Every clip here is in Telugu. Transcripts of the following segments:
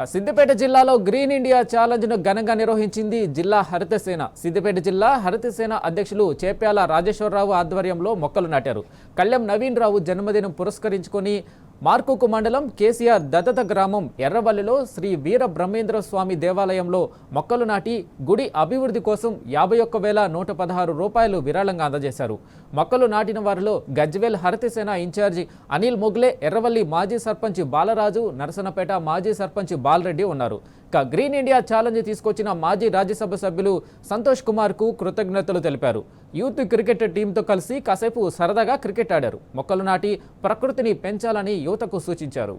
సిద్దిపేట జిల్లాలో గ్రీన్ ఇండియా ఛాలెంజ్ను ఘనంగా నిర్వహించింది జిల్లా హరితసేన. సిద్దిపేట జిల్లా హరితసేన అధ్యక్షులు చేప్యాల రాజేశ్వరరావు ఆధ్వర్యంలో మొక్కలు నాటారు. కళ్యం నవీన్ రావు జన్మదినం పురస్కరించుకొని మార్కుకు మండలం కేసీఆర్ దత్తత గ్రామం ఎర్రవల్లిలో శ్రీ వీర బ్రహ్మేంద్ర స్వామి దేవాలయంలో మొక్కలు నాటి గుడి అభివృద్ధి కోసం 51,116 రూపాయలు విరాళంగా అందజేశారు. మొక్కలు నాటిన వారిలో గజ్వేల్ హరితసేన ఇన్ఛార్జి అనిల్ మొగ్లే, ఎర్రవల్లి మాజీ సర్పంచ్ బాలరాజు, నరసనపేట మాజీ సర్పంచ్ బాలరెడ్డి ఉన్నారు. గ్రీన్ ఇండియా ఛాలెంజ్ తీసుకొచ్చిన మాజీ రాజ్యసభ సభ్యులు సంతోష్ కుమార్ కు కృతజ్ఞతలు తెలిపారు. యూత్ క్రికెట్ టీంతో కలిసి కాసేపు సరదాగా క్రికెట్ ఆడారు. మొక్కలు నాటి ప్రకృతిని పెంచాలని యువతకు సూచించారు.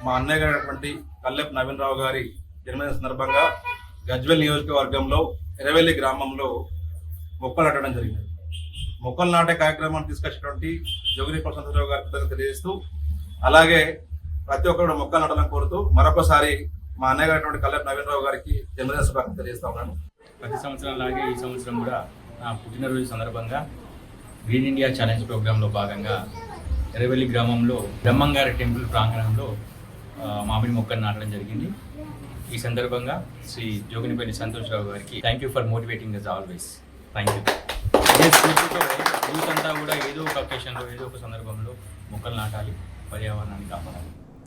మా అన్నయ్య గారి కల్లెప్ నవీన్ రావు గారి జన్మదిన సందర్భంగా గజ్వేల్ నియోజకవర్గంలో ఎర్రవెల్లి గ్రామంలో మొక్కలు నాటడం జరిగింది. మొక్కలు నాటే కార్యక్రమాన్ని తీసుకొచ్చినటువంటి జోగిని సంతోషరావు గారికి కృతజ్ఞతలు తెలియజేస్తూ, అలాగే ప్రతి ఒక్కరు మొక్కలు నాటాలని కోరుతూ మరొకసారి మా అన్నయ్య గారి కల్లెప్ నవీన్ రావు గారికి జన్మదిన శుభాకాంక్షలు తెలియజేస్తా ఉన్నాను. ప్రతి సంవత్సరం లాగే ఈ సంవత్సరం కూడా నా పుట్టినరోజు సందర్భంగా గ్రీన్ ఇండియా ఛాలెంజ్ ప్రోగ్రాంలో భాగంగా ఎర్రవెల్లి గ్రామంలో బ్రహ్మంగారి టెంపుల్ ప్రాంగణంలో మామిడి మొక్కను నాటడం జరిగింది. ఈ సందర్భంగా శ్రీ జోగినిపల్లి సంతోషరావు గారికి thank you for motivating us always. Thank you. ఇదే స్ఫూర్తితో యూత్ అంతా కూడా ఏదో ఒక అకేషన్లో ఏదో ఒక సందర్భంలో మొక్కలు నాటాలి, పర్యావరణాన్ని కాపాడాలి.